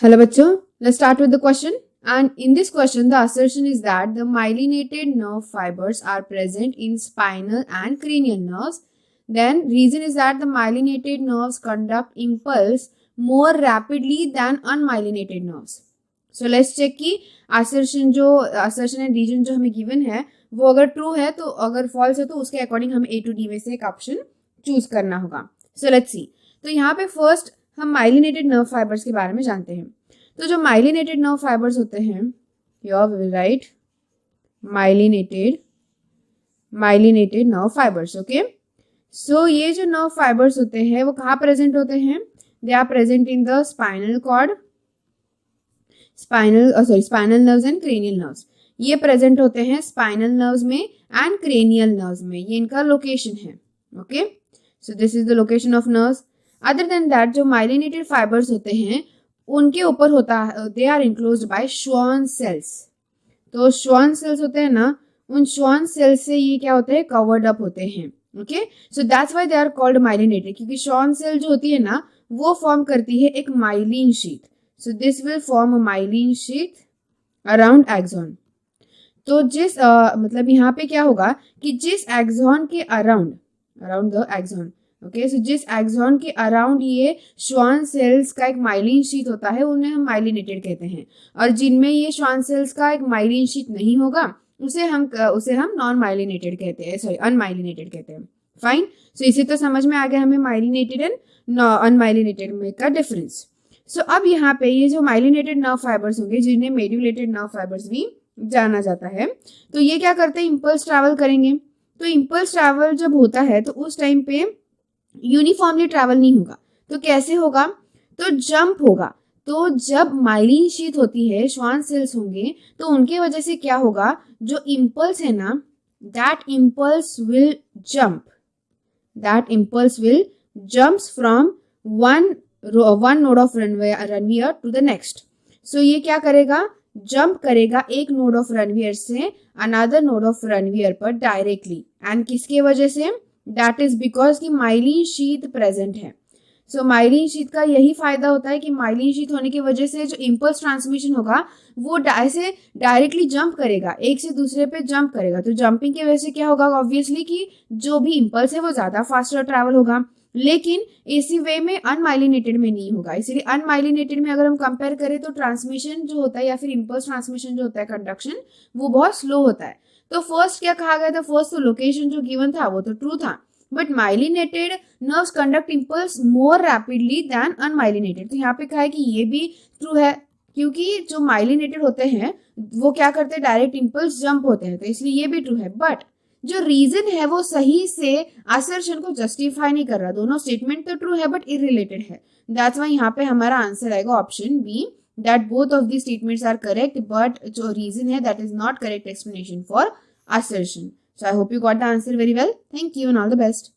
Hello bachcho, let's start with the question. And in this question, the assertion is that the myelinated nerve fibers are present in spinal and cranial nerves. Then reason is that the myelinated nerves conduct impulse more rapidly than unmyelinated nerves. So let's check कि assertion and reason जो हमें given है वो अगर true है तो अगर false है तो उसके according हमें A to D में से एक option choose करना होगा. So let's see. तो यहाँ पे first हम माइलिनेटेड नर्व फाइबर्स के बारे में जानते हैं. तो जो माइलिनेटेड नर्व फाइबर्स होते हैं, here we will write myelinated nerve fibres. Okay, so ये जो नर्व फाइबर्स होते हैं वो कहाँ प्रेजेंट होते हैं? They are present in the spinal cord, spinal nerves and cranial nerves. ये प्रेजेंट होते हैं स्पाइनल नर्व्स में एंड क्रेनियल नर्व्स में. ये इनका लोकेशन है. Okay, so this is the location of nerves. Other than that जो माइलिनेटेड फाइबर्स होते हैं उनके ऊपर होता है, they are enclosed by Schwann cells. तो श्वान सेल्स होते हैं ना, उन श्वान सेल्स से ये क्या होते हैं? कवर्ड अप होते हैं. Okay, so that's why they are called myelinated, क्योंकि श्वान सेल जो होती है ना वो फॉर्म करती है एक myelin sheath. So this will form a myelin sheath around axon. तो जिस मतलब यहाँ पे क्या होगा कि जिस एक्सॉन के अराउंड द एक्सॉन, ओके, सो जिस एक्सॉन के अराउंड ये श्वान सेल्स का एक माइलिन शीट होता है उन्हें हम माइलिनेटेड कहते हैं. और जिनमें ये श्वान सेल्स का एक माइलिन शीट नहीं होगा उसे हम नॉन माइलिनेटेड कहते हैं, सॉरी अनमाइलिनेटेड कहते हैं. फाइन, सो इसे तो समझ में आ गया हमें माइलिनेटेड एंड अनमाइलिनेटेड में का डिफरेंस. सो अब यहाँ पे ये जो माइलिनेटेड नर्व फाइबर्स होंगे जिन्हें मेड्यूलेटेड नर्व फाइबर्स भी जाना जाता है, तो ये क्या करते हैं? इम्पल्स ट्रैवल करेंगे. तो इम्पल्स ट्रैवल जब होता है तो उस टाइम पे यूनिफॉर्मली ट्रैवल नहीं होगा. तो कैसे होगा? तो जंप होगा. तो जब माइलिन शीट होती है, श्वान सेल्स होंगे, तो उनके वजह से क्या होगा? जो इम्पल्स है ना, that impulse will jumps from one node of Ranvier to the next. So ये क्या करेगा? जंप करेगा एक नोड ऑफ रनवियर से अनदर नोड ऑफ रनवियर पर डायरेक्टली. एंड किसके वजह से? दैट इज बिकॉज की माइलिन शीट प्रेजेंट है. सो माइलिन शीट का यही फायदा होता है कि माइलिन शीट होने की वजह से जो इम्पल्स ट्रांसमिशन होगा वो ऐसे डायरेक्टली जंप करेगा, एक से दूसरे पे जंप करेगा. तो जंपिंग की वजह से क्या होगा? ऑब्वियसली कि जो भी इम्पल्स है वो ज्यादा फास्टर ट्रैवल होगा. लेकिन इसी वे में अनमाइलिनेटेड में नहीं होगा. इसलिए अनमाइलिनेटेड में अगर हम कंपेयर करें तो ट्रांसमिशन जो होता है या फिर इम्पल्स ट्रांसमिशन जो होता है, कंडक्शन, वो बहुत स्लो होता है. तो फर्स्ट क्या कहा गया था? फर्स्ट तो लोकेशन जो गिवन था वो तो ट्रू था, but myelinated nerves conduct impulse more rapidly than unmyelinated. तो यहाँ पे कहा है कि ये भी ट्रू है, क्योंकि जो माइलिनेटेड होते हैं वो क्या करते हैं? डायरेक्ट इम्पल्स जंप होते हैं. तो इसलिए ये भी ट्रू है. बट जो रीजन है वो सही से असर्शन को जस्टिफाई नहीं कर रहा. दोनों स्टेटमेंट तो ट्रू है बट इररिलेटेड है. दैट्स व्हाई यहाँ पे हमारा आंसर आएगा option B, that both of these statements are correct, but जो reason है that is not correct explanation for assertion. So I hope you got the answer very well. Thank you and all the best.